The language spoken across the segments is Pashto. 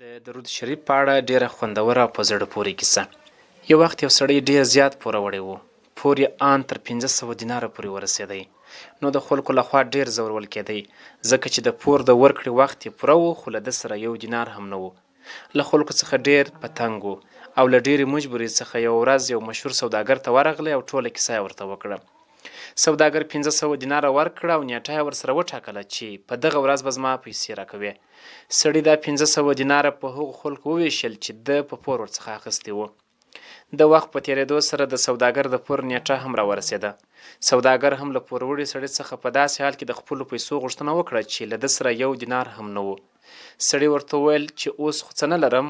د درود شریف په اړه ډیره خوندوره او په زړه پورې کیسه. یو وخت یو سړی ډیر زیات پوروړی و. پور یې ان تر 1500 دیناره پورې ورسېدی. نو د خلکو لخوا ډیر ځورول کېدی، ځکه چې د پور د ورکړې وخت یې پوره و، خو له ده سره 1 دینار هم نه و. له خلکو څخه ډیر په تنګ و او له ډیرې مجبورۍ څخه یوه ورځ یو مشهور سوداګر ته ورغلی او ټوله کیسه یې ورته وکړه. سوداګر 1500 دیناره ورکړه او نیټه یې ورسره وټاکله چې په دغه ورځ به زما پیسې راکوې. سړي دا 1500 دیناره په هغو خلکو وویشل چې ده په پور ورڅخه اخیستي وو. د وخت په تېرېدو سره د سوداګر د پور نیټه هم راورسېده. سوداګر هم له پوروړي سړي څخه په داسې حال کې د خپلو پیسو غوښتنه وکړه چې له ده سره 1 دینار هم نه و. سړي ورته وویل چې اوس خو څه نه لرم،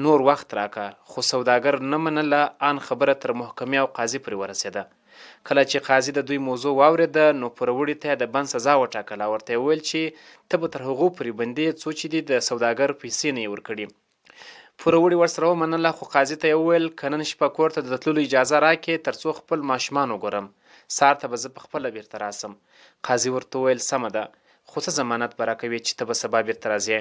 نور وخت راکه. خو سوداګر نه منله. ان خبره تر محکمې او قاضي پورې ورسېده. کله چې قاضي د دوی موضوع واورېده، نو پوروړي ته یې د بند سزا وټاکله او ورته یې وویل چې ته به تر هغو پورې بندي څو چې دې د سوداګر پیسې نه یې ورکړي. پوروړي ورسره ومنله، خو قاضي ته یې وویل که نن شپه کور ته د تللو اجازه راکړې تر څو خپل ماشومان وګورم، سهار ته به زه پخپله بیرته راسم. قاضي ورته وویل سمه ده، خو څه ضمانت به راکوي چې ته به سبا بیرته راځې؟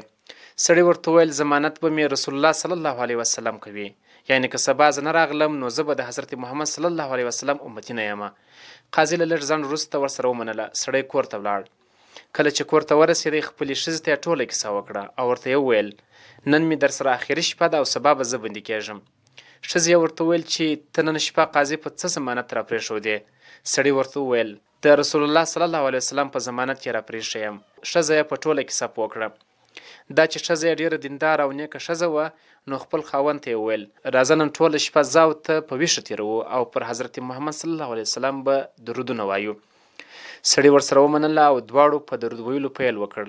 سړي ورته وویل ضمانت به مې رسول الله صلی الله علیه وسلم کوي، یعنې که سبا زه نه راغلم نو زه به د حضرت محمد صلی الله علیه وسلم امتی نه یم. قاضي له لږ ځنډ وروسته ورسره ومنله. سړی کور ته ولاړ. کله چې کور ته ورسېدی، خپلې ښځې ته یې ټوله کیسه وکړه او ورته یې وویل نن مې در سره اخري شپه ده او سبا به زه بندي کېږم. ښځې یې ورته وویل چې ته نن شپه قاضي په څه ضمانت را پرېښودې؟ سړي ورته وویل د رسول الله صلی الله علیه وسلم په ضمانت کې را پرېښی یم. ښځه یې په ټوله کیسه پوه کړه. دا چې ښځه یې ډېره دینداره او نیکه ښځه وه، نو خپل خاوند ته یې وویل راځه نن ټوله شپه زه او ته په ویښه تېروو او پر حضرت محمد صلی الله علیه وسلم به درودونه وایو. سړي ورسره ومنله او دواړو په درود ویلو پیل وکړ.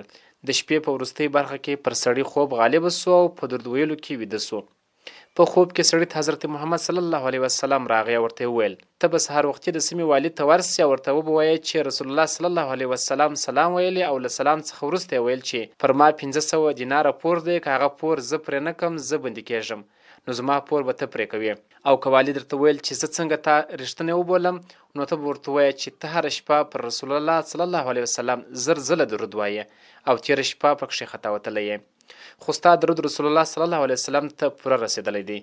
د شپې په وروستۍ برخه کې پر سړي خوب غالبه سو او په درود ویلو کې ویده سو. په خوب کې سړي ته حضرت محمد صلی الله علیه وسلم راغی او ورته وویل ته به سهار وختي د سیمې والي ته ورسې او ورته وبوایې چې رسول الله صلی الله علیه وسلم سلام ویلی او له سلام څخه وروسته یې ویل چې پر ما 1500 دیناره پور دی، که هغه پور زه پرې نه کړم زه بندي کېږم، نو زما پور به ته پرې کوې. او که والي درته ویل چې زه څنګه تا رښتینی وبولم، نو ته به ورته ووایې چې ته هره شپه پر رسول الله صلی الله علیه وسلم 1000 ځله درود وایې او تېره شپه پکښې خطا وتلی یې، خو ستا درود رسول الله صلی الله علیه وسلم ته پوره رسېدلی دی.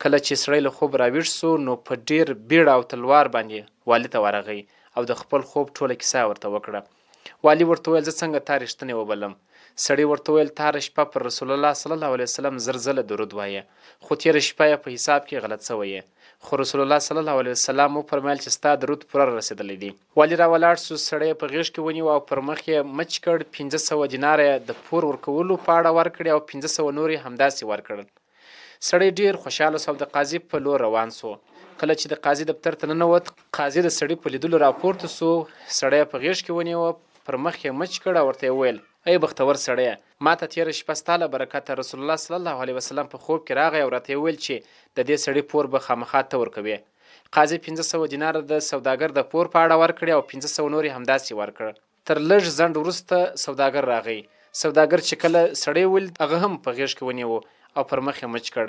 کله چې سړی له خوب راویښ سو، نو په ډیر بیړه او تلوار باندې والي ته ورغی او د خپل خوب ټوله کیسه ورته وکړه. والي ورته ویل زه څنګه تا رښتینی وبلم؟ سړي ورته ویل ته هره شپه پر رسول الله صلی الله علیه وسلم 1000 ځله درود وایې، خو تېره شپه یې په حساب کې غلط سوی یې، خو رسول الله صلی الله علیه وسلم وفرمیل چې ستا درود پوره رسېدلی دی. والي راولاړ سو، سړی یې په غېږ کې ونیو او پر مخ یې مچ کړ. 1500 دیناره یې د پور ورکولو په اړه ورکړې او 1500 نور یې همداسې ورکړل. سړی ډیر خوشحاله سو او د قاضي په لور روان سو. کله چې د قاضي دفتر ته ننوت، قاضي د سړي په لیدلو راپورته سو. سړی یې په غېږ کې ونیوه، پر مخ یې مچ کړ او ورته یې وویل ای بختور سړیه، ما ته تېره شپه ستا له برکته رسول الله صلی الله علیه وسلم په خوب کې راغی او راته یې وویل چې د دې سړي پور به خامخا ته ورکوې. قاضي 1500 دیناره د سوداګر د پور په اړه ورکړې او 1500 نور یې همداسې ورکړ. تر لږ ځنډ وروسته سوداګر راغی. سوداګر چې کله سړی ولید، هغه هم په غېږ کې ونیو او پر مخ یې مچ کړ.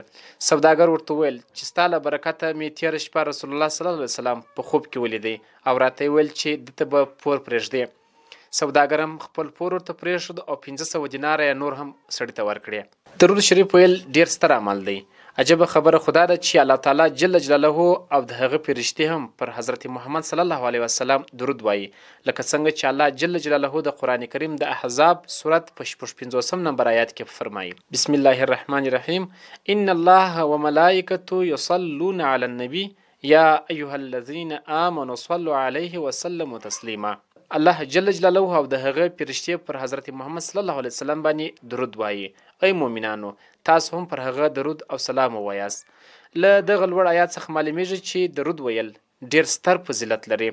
سوداګر ورته وویل چې ستا له برکته مې تېره شپه رسول الله صلی الله علیه وسلم په خوب کې ولیدی او راته یې ویل چې دته به پور پرېږدې. سوداګر هم خپل پور ورته پرېښود او 1500 دیناره یې نور هم سړي ته ورکړې. درود شریف ویل ډیر ستر عمل دی. عجبه خبره خدا ده چې الله تعالی جل جلاله او د هغه فرشتې هم پر حضرت محمد صلی الله علیه وسلم درود وایي، لکه څنګه چې الله جل جلاله د قرآن کریم د احزاب سورت په 55 نمبر آیات کې فرمایي بسم الله الرحمن الرحیم ان الله وملائکته یصلون علی النبی یا ایها الذین آمنوا صلوا علیه وسلموا تسلیما. الله جل جلاله او د هغه فرشتې پر حضرت محمد صلی الله علیه وسلم باندې درود وایي. ای مؤمنانو، تاسو هم پر هغه درود او سلام ووایاست. له دغه لوړ آیات څخه معلومیږي چې درود ویل ډیر ستر فضیلت لري.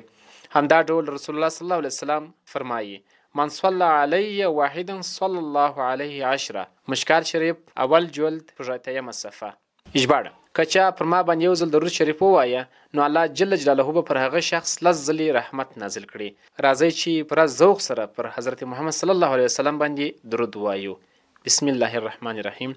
همدا ډول رسول الله صلی الله علیه وسلم فرمایي من صلی علی واحدا صلی الله علیه 10. مشکات شریف اول جلد 18 صفحه. اجباړه که چا پر ما باندې یو ځل درود شریف ووایه، نو الله جل جلاله به پر هغه شخص 10 ځلې رحمت نازل کړي. راځئ چې پر ذوق سره پر حضرت محمد صلی الله علیه وسلم باندې درود وایو. بسم الله الرحمن الرحیم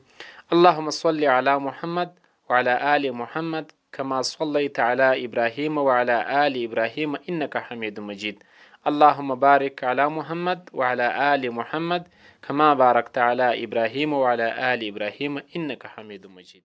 اللهم صل علی محمد وعلى آل محمد كما صليت على إبراهيم وعلى آل إبراهيم إنك حميد مجيد اللهم بارك على محمد وعلى آل محمد كما باركت على إبراهيم وعلى آل إبراهيم إنك حميد مجيد.